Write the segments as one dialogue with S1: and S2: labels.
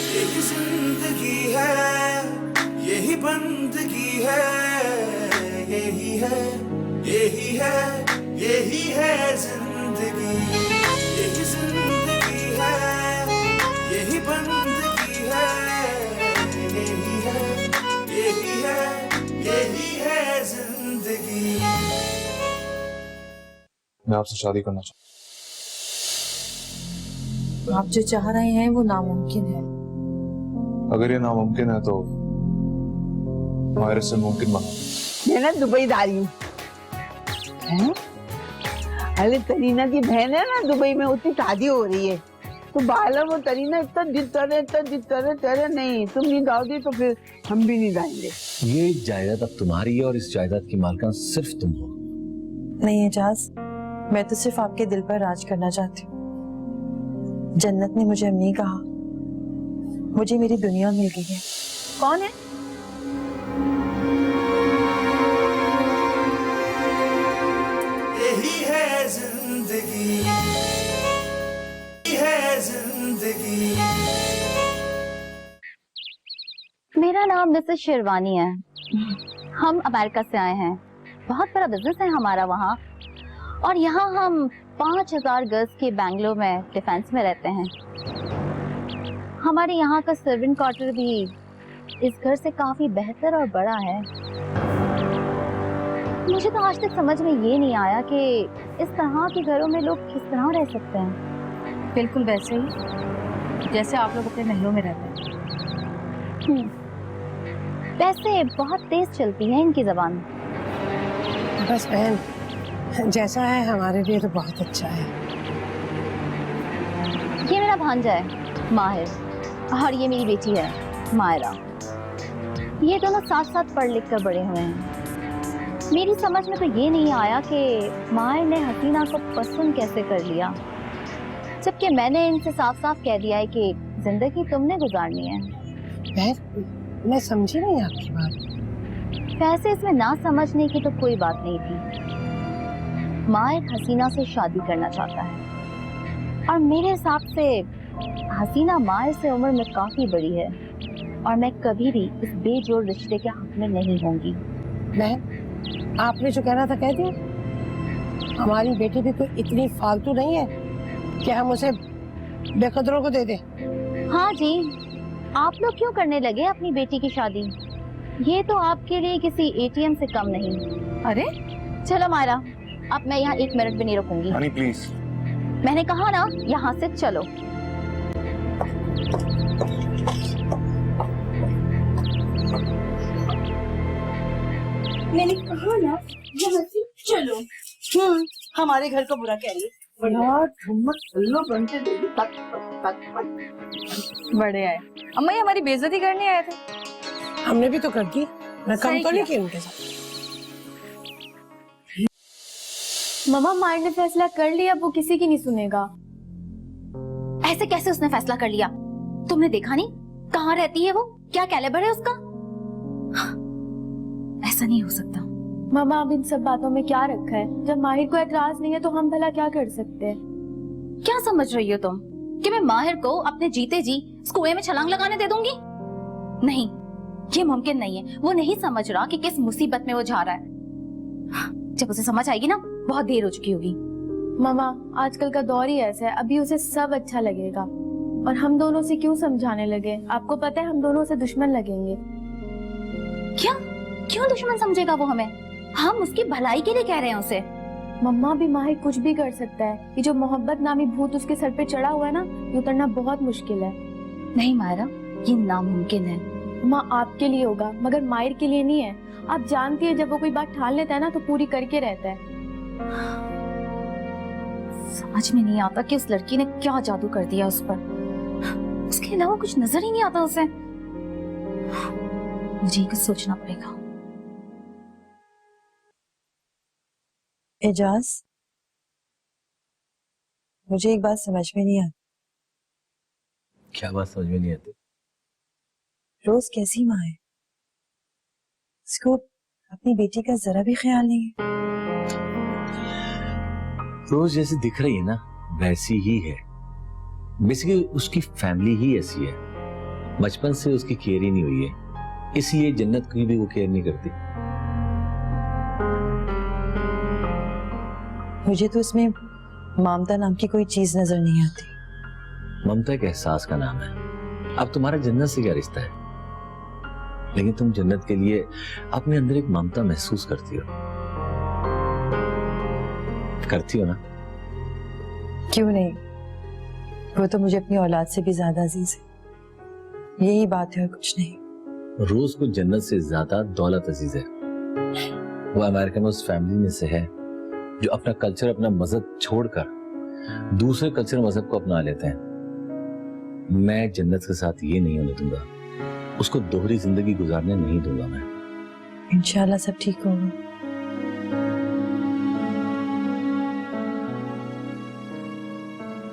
S1: यही जिंदगी है, यही बंदगी है, यही है, यही है, यही है जिंदगी। यही जिंदगी है, यही बंदगी है, यही है, यही है, यही है जिंदगी।
S2: मैं आपसे शादी करना चाहता हूँ।
S3: आप जो चाह रहे हैं वो नामुमकिन है।
S2: अगर ये नामुमकिन है तो मायरा से मुमकिन बना।
S4: मैं ना दुबई जा रही हूँ। अरे तरीना की बहन है ना दुबई में, उसकी शादी हो रही है। तो बाला वो तरीना इतना जिद करे नहीं, तुम नहीं जाओगी तो फिर हम भी नहीं जाएंगे।
S5: ये जायदाद अब तुम्हारी है और इस जायदाद की मालकिन सिर्फ तुम हो।
S3: नहीं एजाज, मैं तो सिर्फ आपके दिल पर राज करना चाहती हूँ। जन्नत ने मुझे नहीं कहा, मुझे मेरी दुनिया मिल गई है। कौन है?
S1: यही है जिंदगी, यही है जिंदगी।
S6: मेरा नाम मिसेस शेरवानी है। हम अमेरिका से आए हैं। बहुत बड़ा बिजनेस है हमारा वहाँ, और यहाँ हम 5000 गर्ल्स के बैंगलोर में डिफेंस में रहते हैं। हमारे यहाँ का सर्वेंट क्वार्टर भी इस घर से काफी बेहतर और बड़ा है। मुझे तो आज तक समझ में ये नहीं आया कि इस तरह के घरों में लोग किस तरह रह सकते हैं।
S3: बिल्कुल वैसे ही जैसे आप लोग अपने महलों में रहते हैं।
S6: वैसे बहुत तेज चलती है इनकी जबान।
S7: बस बहन, जैसा है हमारे लिए तो बहुत अच्छा है।
S6: ये मेरा भांजा है माहिर, और ये मेरी बेटी है मायरा। ये दोनों साथ साथ पढ़ लिख कर बड़े हुए हैं। मेरी समझ में तो ये नहीं आया कि माहिर ने हसीना को पसंद कैसे कर लिया, जबकि मैंने इनसे साफ साफ कह दिया है कि जिंदगी तुमने गुजारनी है।
S7: बहन, मैं समझी नहीं आपकी बात।
S6: वैसे इसमें ना समझने की तो कोई बात नहीं थी। माहिर हसीना से शादी करना चाहता है, और मेरे हिसाब से हसीना माहिर से उम्र में काफी बड़ी है, और मैं कभी भी इस बेजोड़ रिश्ते के हक में नहीं होंगी।
S7: बहन, आपने जो कहना था कह दिया। हमारी बेटी भी कोई इतनी फालतू नहीं है कि हम उसे बेकदरों को दे दें।
S6: हाँ जी, आप लोग क्यों करने लगे अपनी बेटी की शादी? ये तो आपके लिए किसी एटीएम से कम नहीं।
S3: अरे
S6: चलो मायरा, अब मैं यहाँ 1 मिनट भी नहीं रुकूंगी।
S2: Honey please.
S6: मैंने कहा ना, यहाँ से चलो।
S3: मैंने कहा ना यहाँ से चलो। हमारे घर का बुरा कह रही है। बड़े आए। अम्मा ये हमारी बेइज्जती करने आए थे।
S7: हमने भी तो कर दी, मैं कम तो नहीं की उनके साथ।
S8: मम्मा, मायर ने फैसला कर लिया, वो किसी की नहीं सुनेगा।
S6: ऐसे कैसे उसने फैसला कर लिया? तुमने देखा नहीं कहाँ रहती है वो, क्या कैलिबर है उसका? ऐसा नहीं हो सकता।
S8: मामा, अब इन सब बातों में क्या रखा है? जब माहिर को एतराज नहीं है तो हम भला क्या कर सकते हैं?
S6: क्या समझ रही हो तुम कि मैं माहिर को अपने जीते जी इस कुएं में छलांग लगाने दे दूंगी? नहीं, ये मुमकिन नहीं है। वो नहीं समझ रहा कि किस मुसीबत में वो जा रहा है। जब उसे समझ आएगी ना, बहुत देर हो चुकी होगी।
S8: मामा, आजकल का दौर ही ऐसा है, अभी उसे सब अच्छा लगेगा। और हम दोनों से क्यों समझाने लगे? आपको पता है हम दोनों से दुश्मन लगेंगे।
S6: क्या? क्यों दुश्मन समझेगा वो हमें? हम उसकी भलाई के लिए कह रहे हैं उसे।
S8: मम्मा, भी माहिर कुछ भी कर सकता है। ये जो मोहब्बत नामी भूत उसके सर पे चढ़ा हुआ है ना, ये उतरना बहुत मुश्किल है।
S6: नहीं मायरा, ये नामुमकिन है।
S8: माँ, आपके लिए होगा मगर माहिर के लिए नहीं है। आप जानती है जब वो कोई बात ठान लेता है ना तो पूरी करके रहता है।
S6: समझ में नहीं आता कि उस लड़की ने क्या जादू कर दिया उस पर। उसके अलावा कुछ नजर ही नहीं आता उसे। मुझे कुछ सोचना पड़ेगा।
S3: एजाज, मुझे एक बात समझ में नहीं आती।
S5: क्या बात समझ में नहीं आती?
S3: रोज कैसी माँ है, इसको अपनी बेटी का जरा भी ख्याल नहीं है।
S5: रोज जैसे दिख रही है ना, वैसी ही है। बेसिकली उसकी फैमिली ही ऐसी है। बचपन से उसकी केयर ही नहीं हुई है, इसलिए जन्नत की भी वो केयर नहीं करती।
S3: मुझे तो इसमें ममता नाम की कोई चीज नजर नहीं आती।
S5: ममता एक एहसास का नाम है। अब तुम्हारा जन्नत से क्या रिश्ता है, लेकिन तुम जन्नत के लिए अपने अंदर एक ममता महसूस करती हो ना?
S3: क्यों नहीं, वो तो मुझे अपनी औलाद से भी ज्यादा अजीज है। यही बात है और कुछ नहीं।
S5: रोज को जन्नत से ज्यादा दौलत अजीज है। वो अमेरिका में उस फैमिली में से है जो अपना कल्चर, अपना मजहब छोड़कर दूसरे कल्चर मजहब को अपना लेते हैं। मैं जन्नत के साथ ये नहीं होने दूंगा, उसको दोहरी जिंदगी गुजारने नहीं दूंगा मैं।
S3: इंशाल्लाह सब ठीक होगा।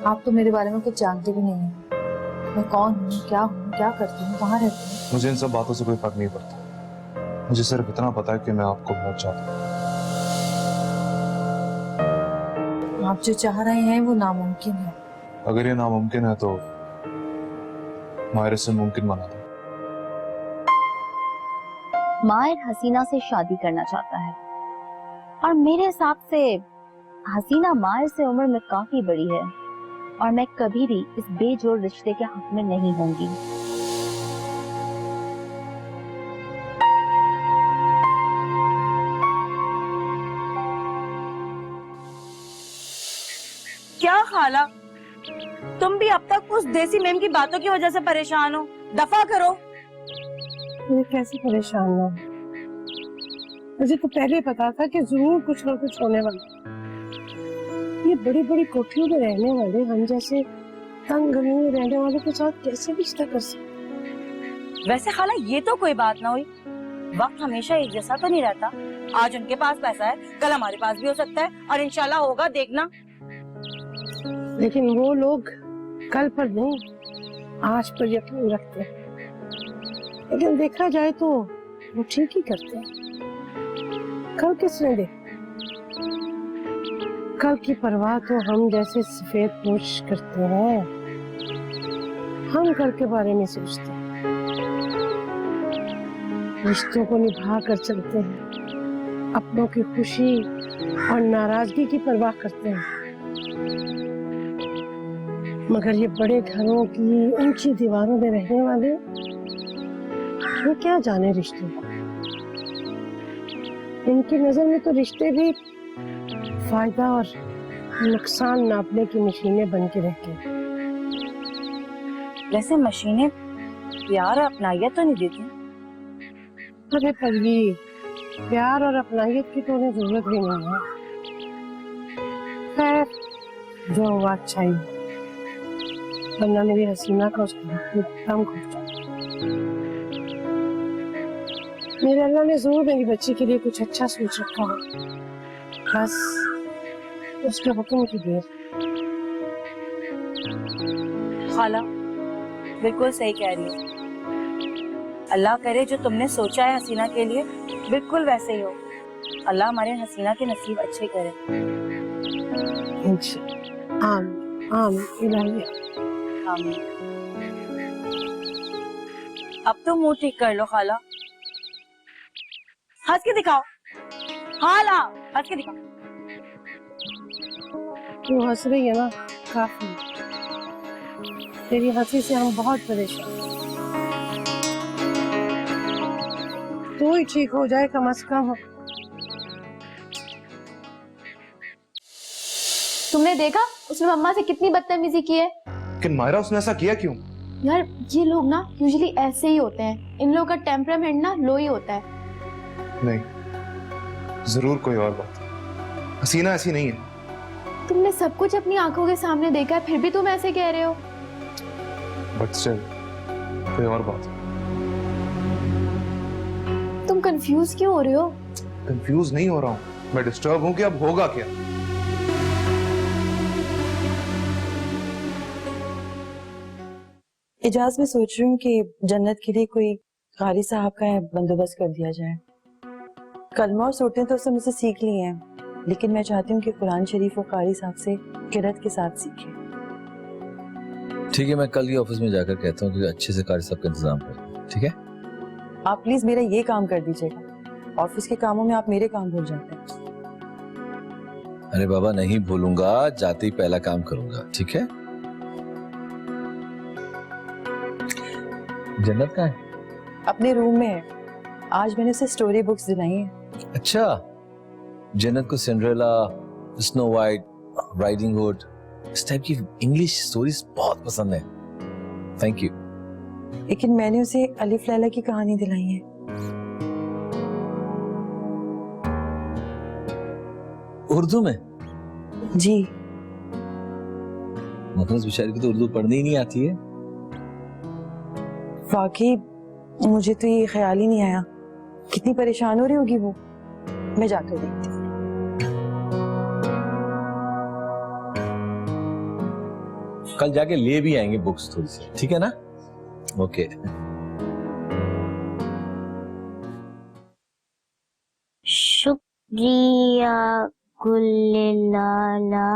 S9: आप तो मेरे बारे में कुछ जानते भी नहीं हैं। मैं कौन हूँ, क्या करती हूँ, कहाँ रहती हूँ।
S2: मुझे इन सब बातों से कोई फर्क नहीं पड़ता। मुझे सिर्फ इतना पता है कि मैं आपको बहुत चाहता हूँ।
S9: आप जो चाह रहे हैं वो नामुमकिन है।
S2: अगर ये नामुमकिन है तो माहिर से मुमकिन बना दो।
S6: माहिर हसीना से शादी करना चाहता है और मेरे हिसाब से हसीना माहिर से उम्र में काफी बड़ी है और मैं कभी भी इस बेजोड़ रिश्ते के हक में नहीं होंगी।
S10: क्या खाला, तुम भी अब तक उस देसी मेम की बातों की वजह से परेशान हो? दफा करो।
S7: मैं कैसे परेशान ना, मुझे तो पहले पता था कि जरूर कुछ ना कुछ होने वाला। ये बड़ी बड़ी कोठियों में रहने वाले हम जैसे तंग गलियों में रहने वालों के साथ कैसे रिश्ता कर सकते?
S10: वैसे खाला ये तो कोई बात ना हुई, वक्त हमेशा एक जैसा तो नहीं रहता। आज उनके पास पैसा है, कल हमारे पास भी हो सकता है और इंशाल्लाह होगा, देखना।
S7: लेकिन वो लोग कल पर नहीं आज पर यकीन रखते हैं, लेकिन देखा जाए तो वो ठीक ही करते हैं। कल किसने देखा? कल की परवाह तो हम जैसे सफेद पोश करते हैं, हम कल के बारे में सोचते हैं, रिश्तों को निभा कर चलते हैं, अपनों की खुशी और नाराजगी की परवाह करते हैं। मगर ये बड़े घरों की ऊंची दीवारों में रहने वाले ये क्या जाने रिश्तों को। इनकी नजर में तो रिश्ते भी फायदा और नुकसान नापने की मशीनें बन के रहती हैं।
S10: वैसे मशीनें प्यार और अपनाइयत तो नहीं देती।
S7: अरे पगली, प्यार और अपनाइयत की तो उन्हें जरूरत भी नहीं है। खैर जो हुआ अच्छा ही, वरना मेरी हसीना का उसको दम घुट जाए। मेरे अल्लाह ने जरूर मेरी बच्ची के लिए कुछ अच्छा सोच रखा हो, बस उसके हुक्म की देर।
S10: खाला बिल्कुल सही कह रही है। अल्लाह करे जो तुमने सोचा है हसीना के लिए बिल्कुल वैसे ही हो। अल्लाह हमारे हसीना के नसीब अच्छे करे।
S7: आमीन आमीन इलाही
S10: आमीन। अब तो मुंह ठीक कर लो खाला, हंस के दिखाओ। खाला हंस के दिखाओ।
S7: तू हंस रही है ना, काफी। तेरी हंसी से हम बहुत परेशान। तू ही ठीक हो जाए कम से कम।
S8: तुमने देखा उसने मम्मा से कितनी बदतमीजी की है।
S2: लेकिन मायरा उसने ऐसा किया क्यों?
S8: यार ये लोग ना यूजुअली ऐसे ही होते हैं, इन लोगों का टेम्परामेंट ना लो ही होता है।
S2: नहीं, जरूर कोई और बात। हसीना ऐसी नहीं है।
S8: तुमने सब कुछ अपनी आंखों के सामने देखा है, फिर भी तुम ऐसे कह रहे हो।
S2: बट स्टिल कोई और बात।
S8: तुम कंफ्यूज क्यों हो रहे हो?
S2: कंफ्यूज नहीं हो रहा हूँ, मैं डिस्टर्ब हूँ कि अब होगा क्या।
S3: इजाज में सोच रही हूँ कि जन्नत के लिए कोई कारी साहब का बंदोबस्त कर दिया जाए। कलमा और सूरतें तो उसने मुझसे सीख ली हैं, लेकिन मैं चाहती हूँ कि कुरान शरीफ और कारी साहब से किरत के साथ सीखे।
S5: ठीक है, मैं कल ही ऑफिस में जाकर कहता हूँ कि अच्छे से कार्य सब का इंतजाम करो, ठीक है?
S3: आप प्लीज मेरा ये काम कर दीजिएगा, ऑफिस के कामों में आप मेरे काम भूल जाते हैं।
S5: अरे बाबा नहीं भूलूंगा, जाते ही पहला काम करूंगा, ठीक है? जन्नत कहाँ है?
S3: अपने रूम में है, आज मैंने उसे स्टोरी बुक्स दिलाई हैं।
S5: अच्छा, जन्नत को Cinderella, snow white, riding hood, इस टाइप की इंग्लिश स्टोरीज बहुत पसंद है। Thank you.
S3: लेकिन मैंने उसे अलिफ लैला की कहानी दिलाई है।
S5: उर्दू में?
S3: जी।
S5: मतलब उस बेचारी को तो उर्दू पढ़नी ही नहीं आती है।
S3: वाकई मुझे तो ये ख्याल ही नहीं आया, कितनी परेशान हो रही होगी वो। मैं जाकर देखती हूँ।
S5: कल जाके ले भी आएंगे बुक्स थोड़ी सी, ठीक है ना? ओके।
S11: शुक्रिया गुल्लाला,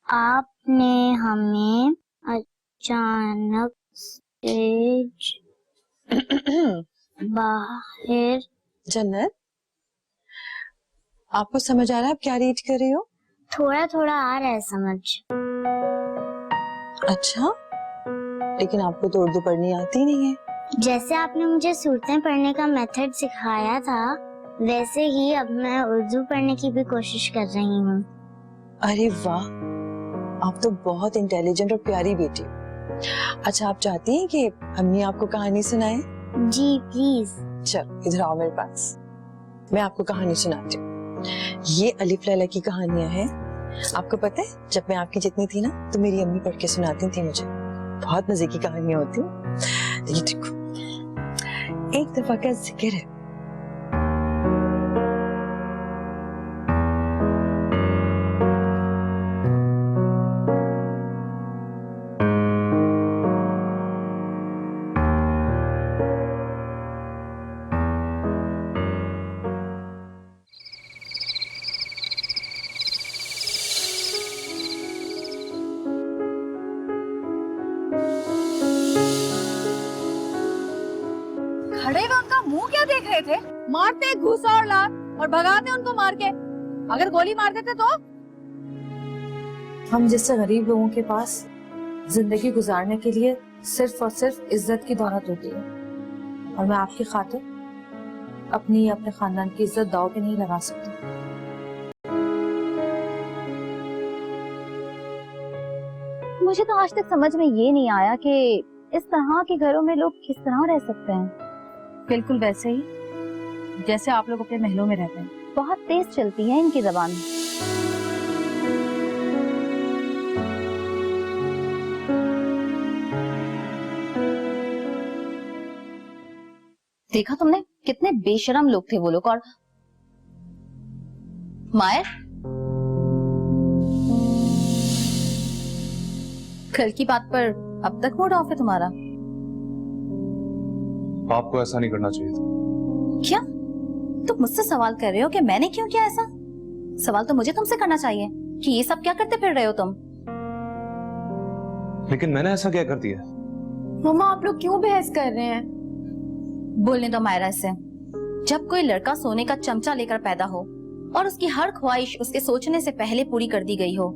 S11: आपने हमें अचानक से बाहर।
S3: जन्नत, आपको समझ आ रहा है आप क्या रीड कर रही हो?
S11: थोड़ा थोड़ा आ रहा है समझ।
S3: अच्छा, लेकिन आपको तो उर्दू पढ़नी आती नहीं है।
S11: जैसे आपने मुझे सूरतें पढ़ने का मेथड सिखाया था, वैसे ही अब मैं उर्दू पढ़ने की भी कोशिश कर रही हूँ।
S3: अरे वाह, आप तो बहुत इंटेलिजेंट और प्यारी बेटी। अच्छा, आप चाहती हैं कि अम्मी आपको कहानी सुनाए?
S11: जी प्लीज।
S3: चलो इधर आओ मेरे पास, मैं आपको कहानी सुनाती हूँ। ये अलिफ लैला की कहानियां हैं। आपको पता है, जब मैं आपकी जितनी थी ना, तो मेरी अम्मी पढ़ के सुनाती थी मुझे। बहुत मजे की कहानियां होती हैं। ये देखो, एक दफा का जिक्र है।
S9: खड़े वक्त का मुंह क्या देख रहे थे? मारते घूसा और लात और भगाते उनको मार के। अगर गोली मार देते तो? हम जैसे गरीब लोगों के पास जिंदगी गुजारने के लिए सिर्फ और सिर्फ इज्जत की दौलत होती है, और मैं आपकी खातिर अपनी अपने खानदान की इज्जत दांव पे नहीं लगा सकती।
S6: मुझे तो आज तक समझ में ये नहीं आया कि इस तरह के घरों में लोग किस तरह रह सकते हैं।
S9: बिल्कुल वैसे ही जैसे आप लोग अपने महलों में रहते हैं।
S6: बहुत तेज चलती है इनकी जबान। देखा तुमने, कितने बेशरम लोग थे वो लोग। और मायर, कल की बात पर अब तक मूड ऑफ है तुम्हारा?
S2: आपको ऐसा नहीं करना चाहिए था।
S6: क्या तुम मुझसे सवाल कर रहे हो कि मैंने क्यों किया ऐसा? सवाल तो मुझे तुमसे करना चाहिए कि ये सब क्या करते फिर रहे हो तुम।
S2: लेकिन मैंने ऐसा क्या कर दिया?
S8: मम्मा, आप लोग क्यों बहस कर रहे हैं?
S6: बोलने दो मायरा से। जब कोई लड़का सोने का चमचा लेकर पैदा हो और उसकी हर ख्वाहिश उसके सोचने से पहले पूरी कर दी गई हो,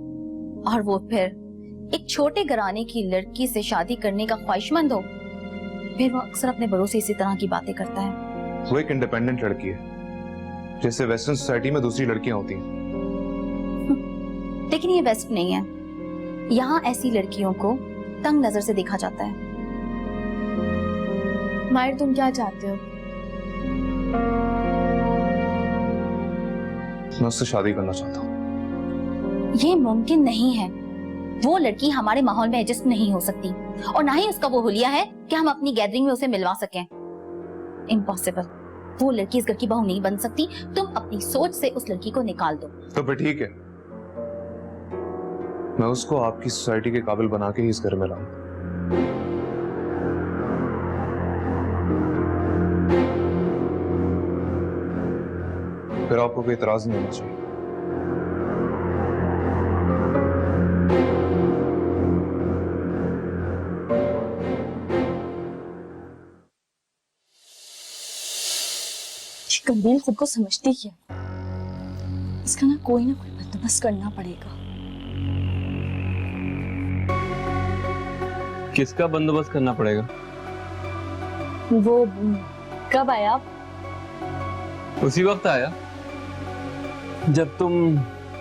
S6: और वो फिर एक छोटे घराने की लड़की से शादी करने का ख्वाहिशमंद हो, फिर वो अक्सर अपने बड़ों से इसी तरह की बातें करता है।
S2: वो एक इंडिपेंडेंट लड़की है, जैसे वेस्टर्न सोसाइटी में दूसरी लड़कियां होती हैं।
S6: लेकिन ये वेस्ट नहीं है। यहाँ ऐसी लड़कियों को तंग नजर से देखा जाता है।
S8: मायर, तुम क्या चाहते हो?
S2: मैं उससे शादी करना चाहता हूँ।
S6: ये मुमकिन नहीं है। वो लड़की हमारे माहौल में एडजस्ट नहीं हो सकती, और ना ही उसका वो हुलिया है कि हम अपनी गैदरिंग में उसे मिलवा सकें। इम्पॉसिबल। वो लड़की इस घर की बहू नहीं बन सकती। तुम अपनी सोच से उस लड़की को निकाल दो।
S2: तो फिर ठीक है, मैं उसको आपकी सोसाइटी के काबिल बना के ही इस घर में लाऊं। फिर आपको कोई इतराज नहीं होना चाहिए।
S8: कबील खुद को समझती क्या? इसका ना कोई बंदोबस्त करना पड़ेगा।
S2: किसका बंदोबस्त करना पड़ेगा?
S8: वो कब आया आप?
S2: उसी वक्त आया जब तुम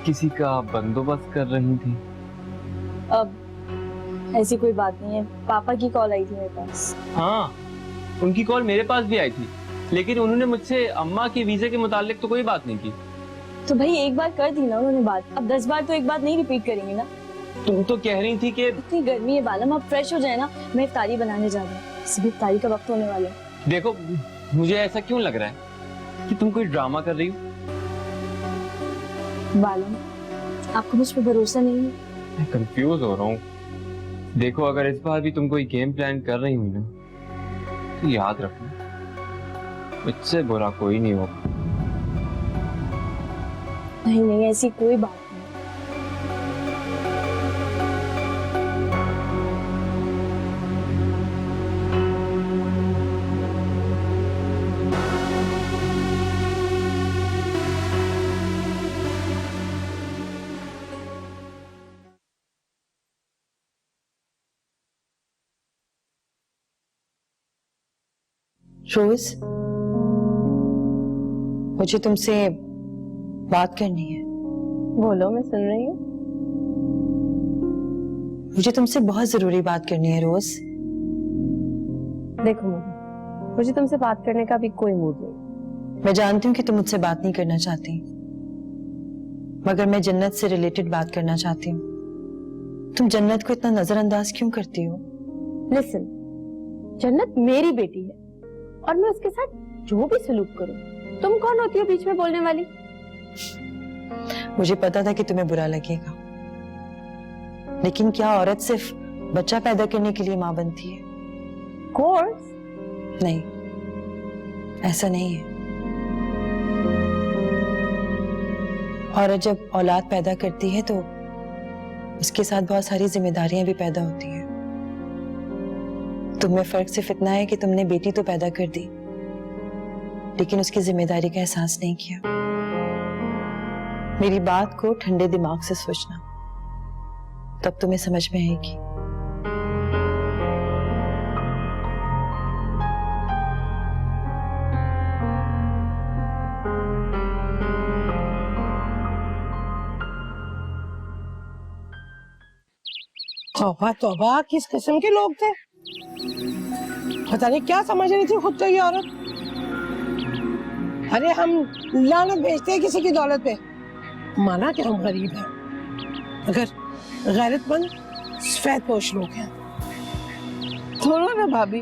S2: किसी का बंदोबस्त कर रही थी।
S8: अब ऐसी कोई बात नहीं है, पापा की कॉल आई थी मेरे पास।
S12: हाँ, उनकी कॉल मेरे पास भी आई थी, लेकिन उन्होंने मुझसे अम्मा के वीजे के मुतालिक तो कोई बात नहीं की।
S8: तो भाई एक बार कर दी ना उन्होंने बात, अब 10 बार तो एक बात नहीं रिपीट करेंगे ना।
S12: तुम तो कह रही थी कि
S8: इतनी गर्मी है बालम, अब फ्रेश हो जाए ना, मैं इफ्तारी बनाने जा रही हूँ, सिर्फ इफ्तारी का वक्त होने वाला है।
S12: देखो, मुझे ऐसा क्यों लग रहा है कि तुम कोई ड्रामा कर रही हो।
S8: बालम, आपको मुझ पर भरोसा नहीं है?
S12: मैं कंफ्यूज हो रहा हूँ। देखो, अगर इस बार भी तुम कोई गेम प्लान कर रही हुई ना, तो याद रखना, मुझसे बुरा कोई नहीं होगा।
S8: नहीं, ऐसी कोई बात नहीं।
S3: रोज, मुझे तुमसे बात करनी है।
S8: बोलो, मैं सुन रही हूँ।
S3: मुझे तुमसे बहुत जरूरी बात करनी है रोज।
S8: देखो, मुझे तुमसे बात करने का भी कोई मूड नहीं।
S3: मैं जानती हूँ कि तुम मुझसे बात नहीं करना चाहती, मगर मैं जन्नत से रिलेटेड बात करना चाहती हूँ। तुम जन्नत को इतना नजरअंदाज क्यों करती हो?
S8: लिसन, जन्नत मेरी बेटी है और मैं उसके साथ जो भी सलूक करूं, तुम कौन होती हो बीच में बोलने वाली?
S3: मुझे पता था कि तुम्हें बुरा लगेगा, लेकिन क्या औरत सिर्फ बच्चा पैदा करने के लिए मां बनती है?
S8: कोर्स
S3: नहीं, ऐसा नहीं है। औरत जब औलाद पैदा करती है तो उसके साथ बहुत सारी जिम्मेदारियां भी पैदा होती हैं। तुम में फर्क सिर्फ इतना है कि तुमने बेटी तो पैदा कर दी, लेकिन उसकी जिम्मेदारी का एहसास नहीं किया। मेरी बात को ठंडे दिमाग से सोचना, तब तुम्हें समझ में आएगी।
S7: तौबा तौबा, किस किस्म के लोग थे, पता नहीं क्या समझ रही थी खुद को ये औरत। अरे हम लानत भेजते हैं किसी की दौलत पे, माना कि हम गरीब हैं, मगर गैरतमंद सफेदपोश लोग हैं।
S4: छोड़ो ना भाभी,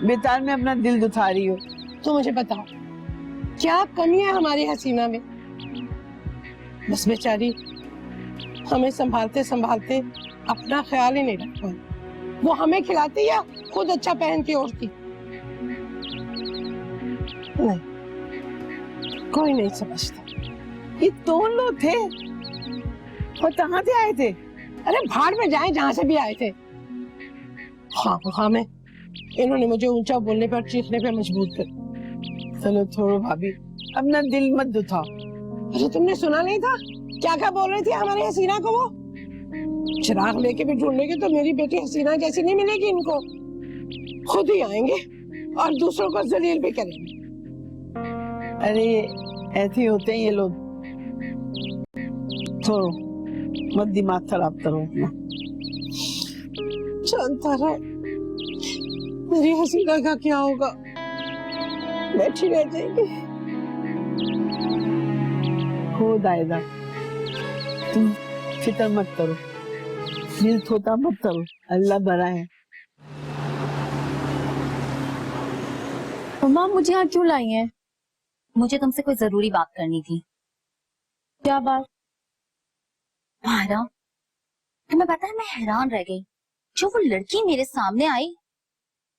S4: बेताल में अपना दिल दुखा रही हो।
S7: तो मुझे बताओ, क्या कमी है हमारी हसीना में? बस बेचारी हमें संभालते संभालते अपना ख्याल ही नहीं रख पाई। वो हमें खिलाती या खुद अच्छा पहन के ओढ़ती? नहीं, कोई नहीं समझता।
S4: ये दोनों लोग थे और कहाँ से आए थे?
S7: अरे भाड़ में जाए जहां से भी आए थे। हाँ में इन्होंने मुझे ऊंचा बोलने पर, चीखने पे मजबूर कर।
S4: चलो छोड़ो भाभी, अपना दिल मत दुखाओ।
S7: अरे तुमने सुना नहीं था क्या क्या बोल रही थी हमारी हसीना को? वो चिराग लेके भी ढूंढेंगे तो मेरी बेटी हसीना जैसी नहीं मिलेगी इनको, खुद ही आएंगे और दूसरों को जलील भी करेंगे।
S4: अरे ऐसे होते हैं ये लोग, छोड़ो मत दिमाग खराब करो अपना।
S7: जानता रहे मेरी हसीना का क्या होगा, बैठी रह जाएगी।
S4: हो दायदा, तुम फिक्र मत करो, दिल छोटा मत करो, अल्लाह बड़ा है।
S8: मम्मा, मुझे यहाँ क्यों लाई हैं?
S6: मुझे तुमसे कोई जरूरी बात करनी थी।
S8: क्या बात?
S6: मायरा, तुम्हें पता है मैं हैरान रह गई, जो वो लड़की मेरे सामने आई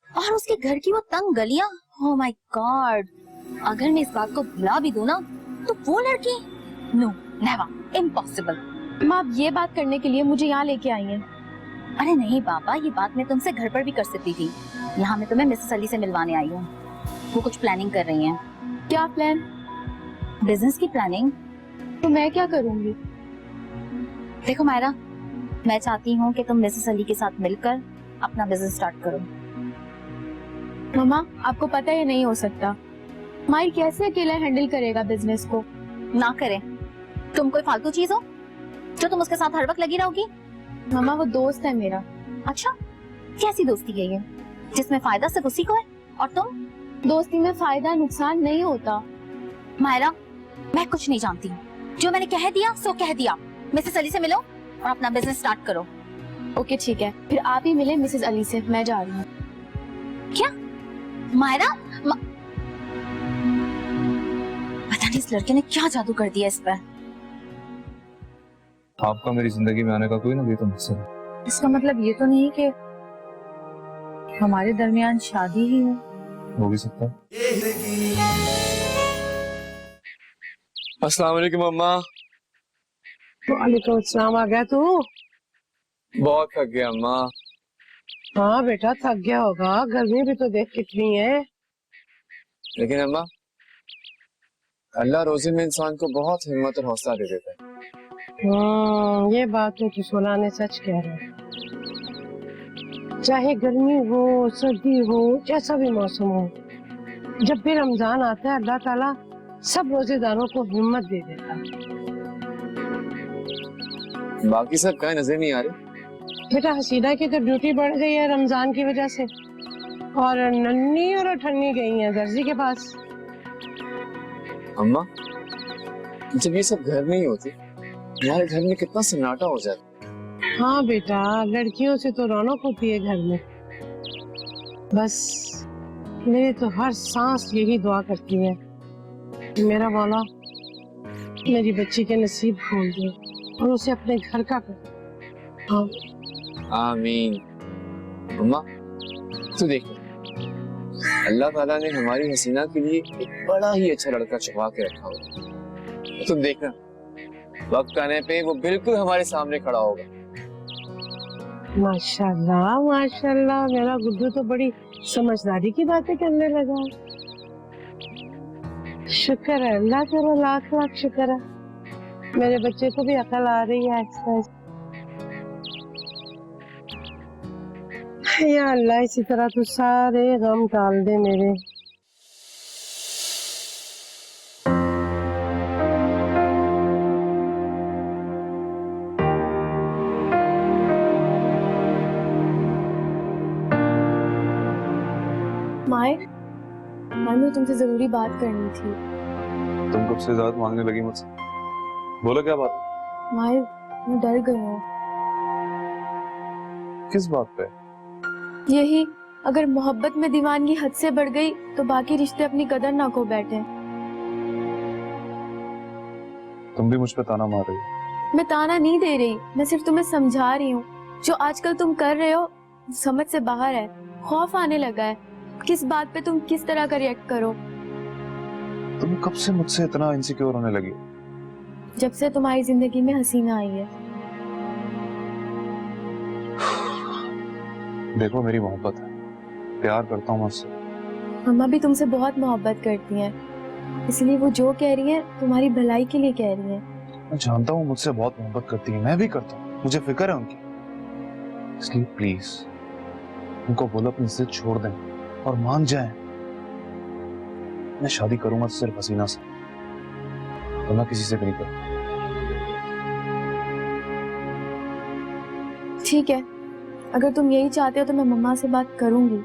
S6: और उसके घर की वो तंग गलियां, ओह माय गॉड, अगर मैं इस बात को भुला भी दूं ना, तो वो लड़की, नो नेवर, इम्पॉसिबल।
S8: माँ, आप ये बात करने के लिए मुझे यहाँ लेके आई हैं?
S6: अरे नहीं पापा, ये बात मैं तुमसे घर पर भी कर सकती थी। यहाँ मैं तुम्हें मिसेस अली से मिलवाने आई हूँ, वो कुछ प्लानिंग कर रही हैं।
S8: क्या प्लान?
S6: बिजनेस की प्लानिंग।
S8: तो मैं क्या करूंगी?
S6: देखो मायरा, मैं चाहती हूँ कि तुम मिसेस अली के साथ मिलकर अपना बिजनेस स्टार्ट करो।
S8: मम्मा, आपको पता है ये नहीं हो सकता। माहिर कैसे अकेला हैंडल करेगा बिजनेस को?
S6: ना करे। तुम कोई फालतू चीज हो जो तुम उसके साथ हर वक्त लगी रहोगी?
S8: मम्मा, वो दोस्त है मेरा।
S6: अच्छा, कैसी दोस्ती है ये जिसमें फायदा सिर्फ उसी को है और तुम?
S8: दोस्ती में फायदा नुकसान नहीं होता।
S6: मायरा, मैं कुछ नहीं जानती, जो मैंने कह दिया सो कह दिया। मिसेस अली से मिलो और अपना बिजनेस स्टार्ट करो।
S8: ओके ठीक है, फिर आप ही मिले मिसेस अली से। मैं जा रही हूँ।
S6: क्या मायरा? पता नहीं इस लड़के ने क्या जादू कर दिया इस पर।
S12: आपका मेरी जिंदगी में आने का कोई ना कोई तो मकसद है।
S10: इसका मतलब ये तो नहीं कि हमारे दरमियान शादी ही हो।
S12: हो भी सकता है।
S1: जिंदगी
S2: अस्सलाम वालेकुम अम्मा।
S7: वालेकुम अस्सलाम। आ गया तू?
S2: बहुत थक गया अम्मा।
S7: हाँ बेटा, थक गया होगा, गर्मी भी तो देख कितनी है।
S2: लेकिन अम्मा, अल्लाह रोजे में इंसान को बहुत हिम्मत और हौसला दे देता है।
S7: ये बात तो तू सोना ने सच कह रहा है। चाहे गर्मी हो, सर्दी हो, जैसा भी मौसम हो, जब भी रमजान आता है अल्लाह ताला सब रोजेदारों को हिम्मत दे देता है।
S2: बाकी सब कहीं नजर नहीं आ रहे।
S7: बेटा, हसीना की तो ड्यूटी बढ़ गई है रमजान की वजह से, और नन्ही और ठन्नी गई है दर्जी के पास।
S2: अम्मा, जब ये सब घर में ही होती, हमारे घर में कितना सन्नाटा हो जाता।
S7: हाँ बेटा, लड़कियों से तो रौनक होती है घर में। बस मेरी तो हर सांस यही दुआ करती है कि मेरा मौला मेरी बच्ची के नसीब खोल दे और उसे अपने घर का कर। हाँ
S2: आमीन। अम्मा, तू देख, अल्लाह ताला ने हमारी हसीना के लिए एक बड़ा ही अच्छा लड़का छुपा के रखा होगा। तुम देखना, वक्त आने पे वो बिल्कुल हमारे सामने खड़ा होगा।
S7: माशाल्लाह माशाल्लाह, मेरा गुड्डू तो बड़ी समझदारी की बातें करने लगा। शुक्र है अल्लाह तेरा, लाख लाख शुक्र है। मेरे बच्चे को भी अकल आ रही है आहिस्ता आहिस्ता। या अल्लाह, इसी तरह तू सारे गम टाल दे मेरे।
S8: माहिर, मैंने तुमसे जरूरी बात करनी थी।
S12: तुम कब से इजाजत मांगने लगी मुझसे? बोलो क्या बात है?
S8: माहिर, मैं डर गई हूँ।
S12: किस बात पे?
S8: यही, अगर मोहब्बत में दीवानगी हद से बढ़ गई तो बाकी रिश्ते अपनी कदर ना खो बैठे।
S12: तुम भी मुझ पे ताना मार रही हो।
S8: मैं ताना नहीं दे रही, मैं सिर्फ तुम्हें समझा रही हूँ। जो आजकल तुम कर रहे हो समझ से बाहर है। खौफ आने लगा है, किस बात पे तुम किस तरह का रिएक्ट करो।
S12: तुम कब से मुझसे इतना इनसिक्योर होने लगी?
S8: जब से तुम्हारी जिंदगी में हसीना आई है।
S12: देखो, मेरी मोहब्बत है, प्यार करता हूँ मुझसे।
S8: मम्मा भी तुमसे बहुत मोहब्बत करती हैं, इसलिए वो जो कह रही हैं तुम्हारी भलाई के लिए कह रही हैं।
S12: मैं जानता हूँ मुझसे बहुत मोहब्बत करती है, मैं भी करता हूँ, मुझे फिक्र है उनकी। इसलिए प्लीज उनको बोलो अपनी जिद छोड़ दें और मान जाएं। मैं शादी करूंगा तो सिर्फ हसीना से, वरना किसी से भी नहीं करूंगा।
S8: ठीक है, अगर तुम यही चाहते हो तो मैं मम्मा से बात करूंगी,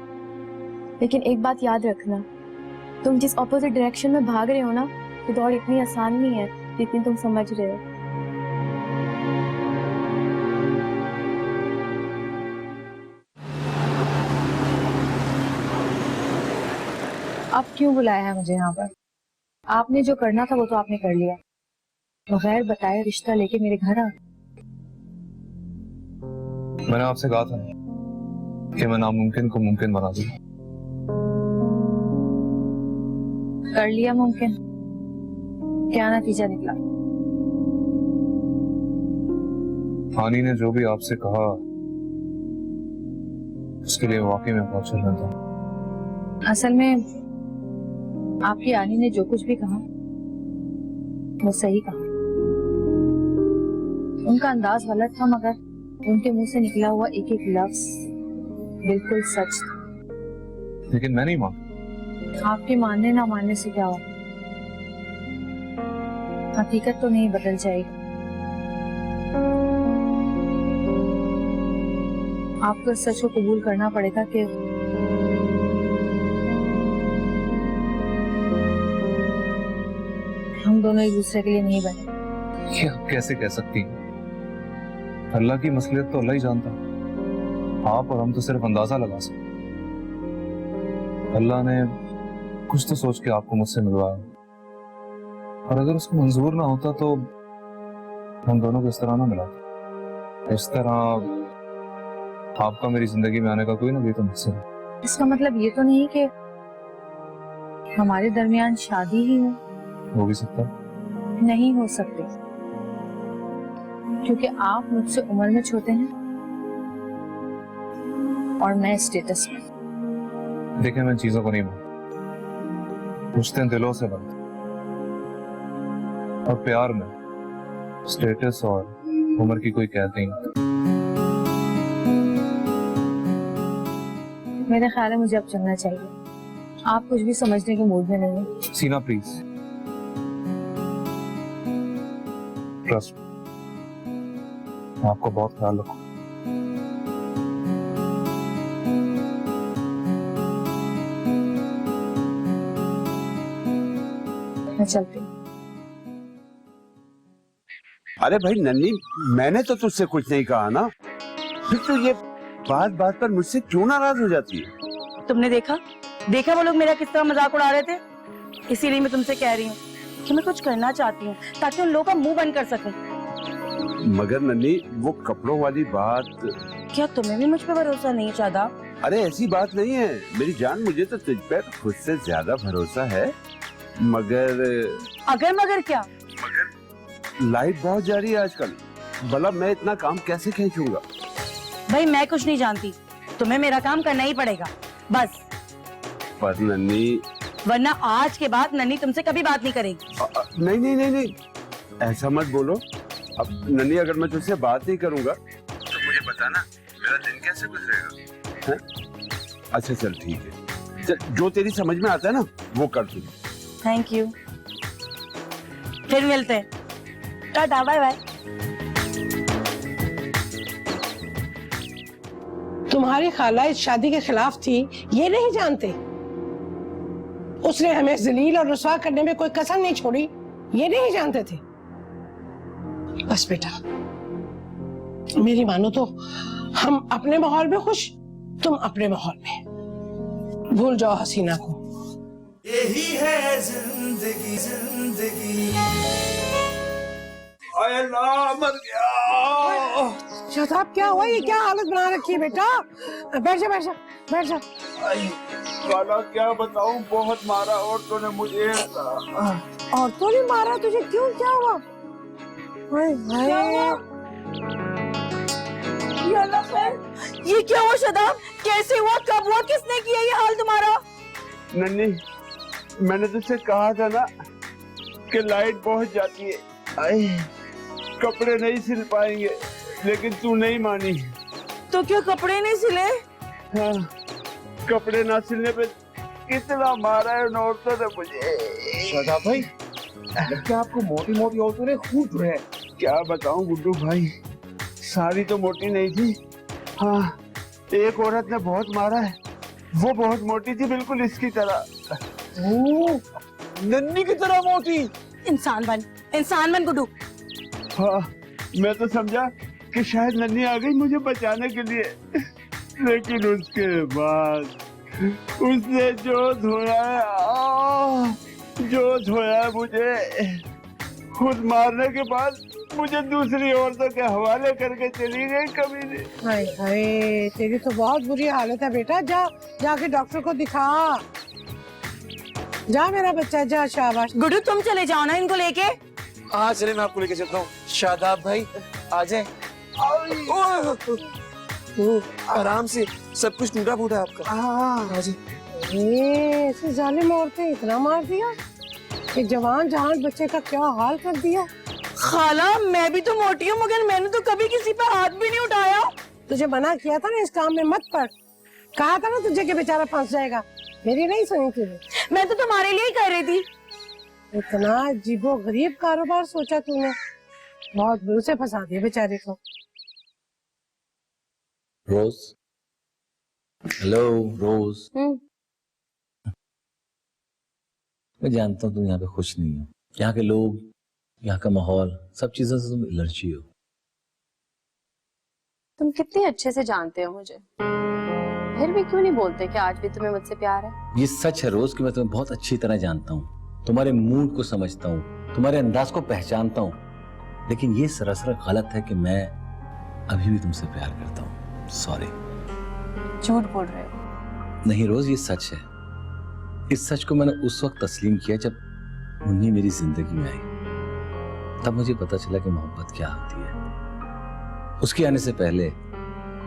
S8: लेकिन एक बात याद रखना, तुम जिस ऑपोजिट डायरेक्शन में भाग रहे हो ना, ये दौड़ इतनी आसान नहीं है जितनी तुम समझ रहे हो।
S10: अब क्यों बुलाया है मुझे यहाँ पर? आपने जो करना था वो तो आपने कर लिया। बगैर बताए रिश्ता लेके मेरे घर आ।
S12: मैंने आपसे कहा था कि मैं नामुमकिन को मुमकिन बना दूंगा।
S10: कर लिया मुमकिन। क्या नतीजा निकला?
S12: हानी ने जो भी आपसे कहा उसके लिए वाकई में बहुत शर्मिंदा हूं।
S10: असल में
S9: आपकी आनी ने जो कुछ भी कहा वो सही कहा। उनका अंदाज गलत था, मगर उनके मुंह से निकला हुआ एक एक लफ्ज बिल्कुल सच था।
S12: लेकिन मैं नहीं मान।
S9: आपके मानने ना मानने से क्या होगा, हकीकत तो नहीं बदल जाएगी। आपको इस सच को कबूल करना पड़ेगा कि हम दोनों एक दूसरे के लिए नहीं बने।
S12: क्या कैसे कह सकती हैं? अल्लाह की मसलियत तो अल्लाह ही जानता है। आप और हम तो सिर्फ अंदाजा लगा सकते। अल्लाह ने कुछ तो सोच के आपको मुझसे मिलवाया, और अगर उसको मंजूर ना होता तो हम दोनों को इस तरह ना मिलाते। इस तरह आपका मेरी जिंदगी में आने का कोई ना कोई तो मकसद।
S9: इसका मतलब ये तो नहीं कि हमारे दरमियान शादी ही
S12: हो भी सकता है।
S9: नहीं हो सकती, क्योंकि आप मुझसे उम्र में छोटे हैं और मैं स्टेटस में।
S12: देखिए, मैं चीजों को नहीं मानता। रिश्ते दिलों से बनते, और प्यार में स्टेटस और उम्र की कोई कैद नहीं।
S9: मेरे ख्याल है मुझे अब चलना चाहिए। आप कुछ भी समझने के मूड में नहीं हैं।
S12: सीना प्लीज, ट्रस्ट, मैं आपको बहुत ख्याल रखूं।
S9: मैं चलती हूँ।
S13: अरे भाई नन्नी, मैंने तो तुझसे कुछ नहीं कहा ना, फिर तू ये बात बात पर मुझसे क्यों नाराज हो जाती है?
S10: तुमने देखा वो लोग मेरा किस तरह मजाक उड़ा रहे थे। इसीलिए मैं तुमसे कह रही हूँ कि मैं कुछ करना चाहती हूँ ताकि उन लोगों का मुंह बंद कर सकूं।
S13: मगर नन्नी, वो कपड़ों वाली बात।
S10: क्या तुम्हें भी मुझ पे भरोसा नहीं चाहता?
S13: अरे ऐसी बात नहीं है मेरी जान, मुझे तो तुझ पर खुद से ज्यादा भरोसा है। मगर
S10: मगर क्या?
S13: लाइट बहुत जा रही है आजकल, भला मैं इतना काम कैसे खींचूंगा?
S10: भाई मैं कुछ नहीं जानती, तुम्हें मेरा काम करना ही पड़ेगा बस।
S13: पर नन्नी,
S10: वरना आज के बाद नन्नी तुमसे कभी बात नहीं करेगी।
S13: नहीं नहीं नहीं नहीं, ऐसा मत बोलो। अब नन्नी, अगर मैं तुझसे बात नहीं करूंगा तो मुझे बताना मेरा दिन कैसे गुजरेगा? अच्छा चल ठीक है, चल जो तेरी समझ में आता है ना वो कर तू।
S10: थैंक यू, फिर मिलते हैं। Tata, bye bye.
S7: तुम्हारी खाला इस शादी के खिलाफ थी, ये नहीं जानते? उसने हमें जलील और रुसवा करने में कोई कसर नहीं छोड़ी, ये नहीं जानते थे? बस बेटा, मेरी मानो तो हम अपने माहौल में खुश, तुम अपने माहौल में। भूल जाओ हसीना को।
S1: यही है जिंदगी, जिंदगी। अल्लाह, मर गया।
S7: शताब, क्या हुआ? ये क्या हालत बना रखी है बेटा? बैठ जा, बैठ जा, बैठ जा।
S13: खाला क्या बताऊं, बहुत मारा औरतों ने मुझे।
S7: औरतों ने मारा तुझे? क्यों, क्या हुआ?
S10: ये क्या हुआ शदाब? कैसे हुआ, कब हुआ, किसने किया ये हाल तुम्हारा?
S13: नन्नी, मैंने तुझसे कहा था ना कि लाइट बहुत जाती है, कपड़े नहीं सिल पाएंगे, लेकिन तू नहीं मानी।
S10: तो क्यों कपड़े नहीं सिले?
S13: हाँ, कपड़े ना सिलने पे कितना मारा है उन औरतों ने मुझे।
S12: शादाब भाई, क्या आपको मोटी मोटी औरतों ने खूब धुए हैं?
S13: क्या बताऊं गुड्डू भाई, सारी तो मोटी नहीं थी। हाँ, एक औरत ने बहुत मारा है, वो बहुत मोटी थी, बिल्कुल इसकी तरह।
S12: नन्नी की तरह मोटी।
S10: इंसान बन गुड्डू।
S13: हाँ, मैं तो समझा कि शायद नन्नी आ गई मुझे बचाने के लिए, लेकिन उसके बाद उसने जो धोया है मुझे, खुद मारने के बाद मुझे दूसरी औरतों के हवाले करके चली गई कमीने।
S7: हाय हाय, तेरी तो बहुत बुरी हालत है बेटा। जाके डॉक्टर को दिखा। जा मेरा बच्चा, जा। शाबाश।
S10: गुड्डू, तुम चले जाओ ना इनको लेके।
S12: हाँ चले, मैं आपको लेके चलता हूँ। शादाब भाई आ जाए।
S1: आराम से, सब कुछ टूटा फूटा आपका। हाँ जी।
S7: ऐसी जालिम औरतें इतना मार दिया, एक जवान जहान बच्चे का क्या हाल कर दिया।
S10: खाला मैं भी तो मोटी हूँ, मगर मैंने तो कभी किसी पर हाथ भी नहीं उठाया।
S7: तुझे मना किया था ना इस काम में मत पड़, कहा था ना तुझे कि बेचारा फंस जाएगा, मेरी नहीं सुनी तुझे।
S10: मैं तो तुम्हारे लिए ही कर रही थी।
S7: इतना अजीबो गरीब कारोबार सोचा तूने, बहुत बुरे से फंसा दिया बेचारे को।
S5: रोज, हेलो रोज। मैं जानता हूँ तुम यहाँ पे खुश नहीं हो, यहाँ के लोग, यहाँ का माहौल, सब चीजों से तुम एलर्जी हो।
S8: तुम कितने अच्छे से जानते हो मुझे, फिर भी क्यों नहीं बोलते कि आज भी तुम्हें मुझसे प्यार है?
S5: ये सच है रोज कि मैं तुम्हें बहुत अच्छी तरह जानता हूँ, तुम्हारे मूड को समझता हूँ, तुम्हारे अंदाज को पहचानता हूँ, लेकिन ये सरासर गलत है कि मैं अभी भी तुमसे प्यार करता हूँ। सॉरी।
S8: झूठ बोल रहे हो।
S5: नहीं रोज, ये सच है। इस सच को मैंने उस वक्त तस्लीम किया जब मुन्नी मेरी जिंदगी में आई, तब मुझे पता चला कि मोहब्बत क्या होती है। उसके आने से पहले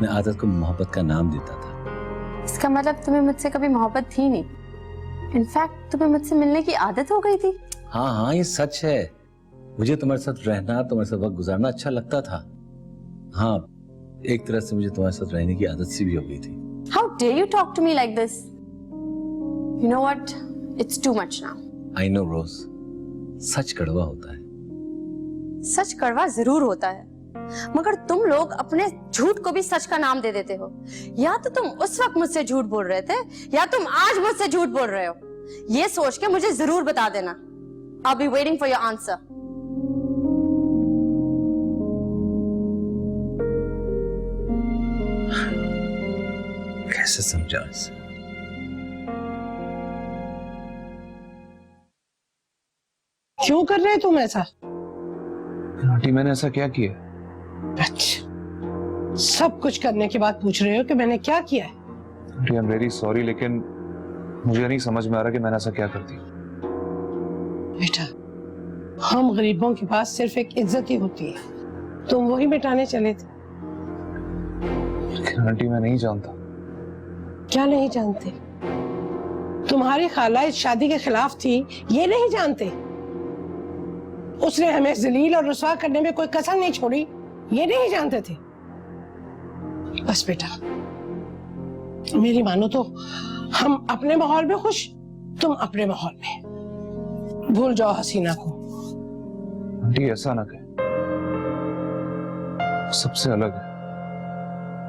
S5: मैं आदत को मोहब्बत का नाम देता था।
S8: इसका मतलब तुम्हें मुझसे कभी मोहब्बत थी नहीं, इनफैक्ट तुम्हें मुझसे मिलने की आदत हो गई थी।
S5: हाँ हाँ, ये सच है। मुझे तुम्हारे साथ रहना, तुम्हारे साथ वक्त गुजारना अच्छा लगता था। हाँ, एक तरह से मुझे तुम्हारे साथ रहने की आदत सी भी हो गई थी।
S8: How dare you talk to me like this? You know what? It's too much now.
S5: I know रोज, सच कड़वा होता है।
S8: सच कड़वा जरूर होता है, मगर तुम लोग अपने झूठ को भी सच का नाम दे देते हो। या तो तुम उस वक्त मुझसे झूठ बोल रहे थे, या तुम आज मुझसे झूठ बोल रहे हो। ये सोच के मुझे जरूर बता देना। I'll be waiting for your answer.
S5: कैसे समझा इसे?
S7: क्यों कर रहे तुम ऐसा?
S12: आंटी मैंने ऐसा क्या किया?
S7: अच्छा, सब कुछ करने के बाद पूछ रहे हो कि मैंने क्या किया है?
S12: Aunty I am very sorry, लेकिन मुझे नहीं समझ में आ रहा कि मैंने ऐसा क्या कर दिया।
S7: बेटा, हम गरीबों के पास सिर्फ एक इज्जत ही होती है, तुम वही मिटाने चले थे।
S12: लेकिन आंटी मैं नहीं जानता।
S7: क्या नहीं जानते? तुम्हारी खाला इस शादी के खिलाफ थी, ये नहीं जानते? उसने हमें जलील और रुसवा करने में कोई कसर नहीं छोड़ी, ये नहीं जानते थे? बस बेटा, मेरी मानो तो हम अपने माहौल में खुश, तुम अपने माहौल में। भूल जाओ हसीना को।
S12: आंटी ऐसा ना कहे, सबसे अलग है,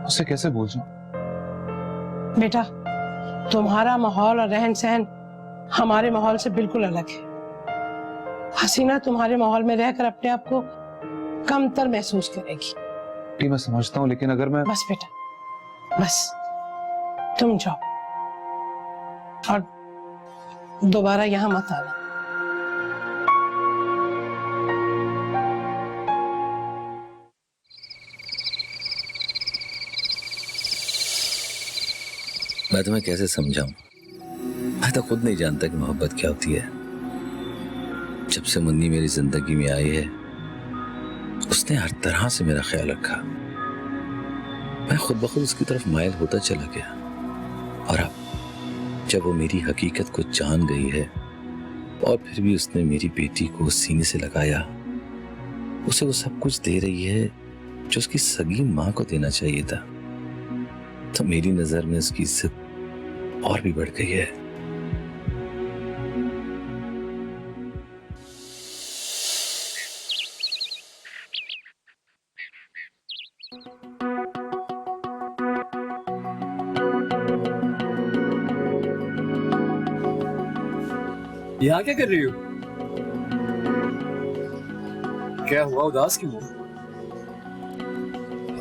S12: उसे कैसे भूल जाऊं?
S7: बेटा, तुम्हारा माहौल और रहन सहन हमारे माहौल से बिल्कुल अलग है। हसीना तुम्हारे माहौल में रहकर अपने आप को कमतर महसूस करेगी।
S12: मैं समझता हूँ, लेकिन अगर मैं...
S7: बस बेटा, बस तुम जाओ और दोबारा यहाँ मत आना।
S5: मैं तुम्हें कैसे समझाऊं? मैं तो खुद नहीं जानता कि मोहब्बत क्या होती है। जब से मुन्नी मेरी जिंदगी में आई है, उसने हर तरह से मेरा ख्याल रखा। मैं खुद ब खुद उसकी तरफ माइल होता चला गया, और अब जब वो मेरी हकीकत को जान गई है और फिर भी उसने मेरी बेटी को सीने से लगाया, उसे वो सब कुछ दे रही है जो उसकी सगी माँ को देना चाहिए था, तो मेरी नजर में उसकी इज्जत और भी बढ़ गई है।
S2: यहाँ क्या कर रही हो? क्या हुआ, उदास क्यों हो?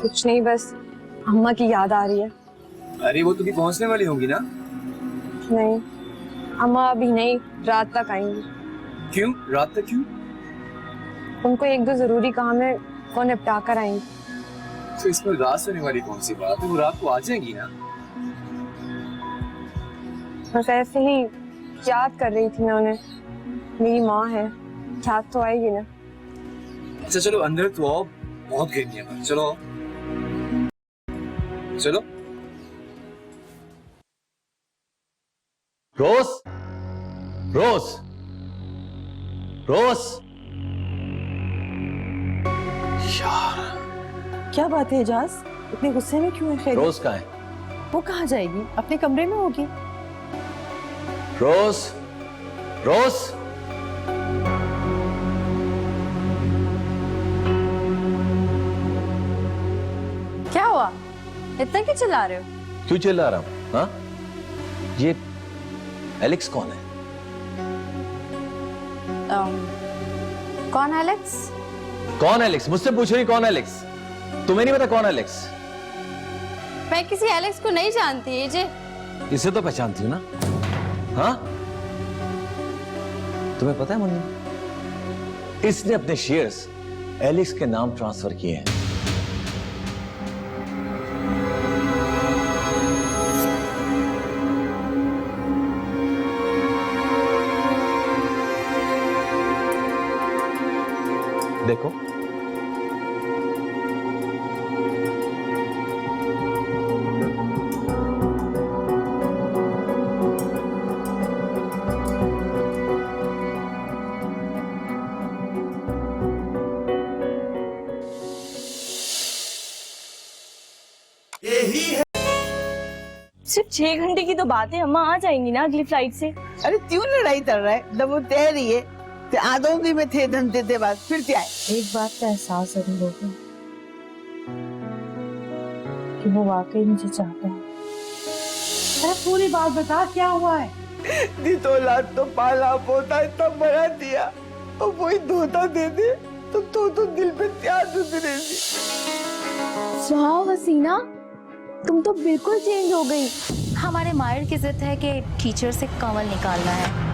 S8: कुछ नहीं, बस अम्मा की याद आ रही है।
S2: अरे वो तो भी पहुंचने वाली होंगी ना?
S8: नहीं, अम्मा अभी नहीं, रात तक आएंगी।
S2: क्यों? रात तक क्यों?
S8: उनको एक दो जरूरी काम है, वो निपटा कर आएंगी।
S2: तो इसमें उदास होने वाली कौन सी बात है? वो रात को आ जाएंगी ना?
S8: बस ऐसे ही याद कर रही थी मैं उन्हें। मेरी माँ है, याद तो आएगी ना।
S2: अच्छा चलो अंदर तो आओ, बहुत गर्मी है। चलो
S1: चलो।
S5: रोज रोज रोज यार,
S3: क्या बात है एजाज, इतने गुस्से में क्यों है? खैर
S5: रोज कहाँ है?
S3: वो कहाँ जाएगी? अपने कमरे में होगी।
S5: रोज रोज
S8: क्या हुआ, इतना क्यों चिल्ला रहे हो?
S5: क्यों चिल्ला रहा हूं? हाँ, ये एलेक्स कौन है?
S8: कौन एलेक्स?
S5: कौन एलेक्स? मुझसे पूछ रही कौन एलेक्स? तुम्हें नहीं पता कौन एलेक्स?
S8: मैं किसी एलेक्स को नहीं जानती एजे।
S5: इसे तो पहचानती हूँ ना। हाँ, तुम्हें पता है मुन्नी, इसने अपने शेयर्स एलेक्स के नाम ट्रांसफर किए हैं। देखो,
S8: सिर्फ 6 घंटे की तो बात है, अम्मा आ जाएंगी ना अगली फ्लाइट से।
S4: अरे क्यों लड़ाई कर रहा है? जब वो तय रही है तो आदोंगी में थे धमते थे बात, फिर क्या है?
S9: एक बात का एहसास जरूर होगा कि वो वाकई मुझे चाहता है।
S7: अरे पूरी बात बता, क्या हुआ है?
S4: दी तो औलाद तो पाला पोता इतना बड़ा दिया और वही धोता दे दे तो दिल पे त्याग उतरेगी।
S8: वाह हसीना, तुम तो बिल्कुल चेंज हो गई।
S6: हमारे माहिर की जिद है कि टीचर से कमल निकालना है।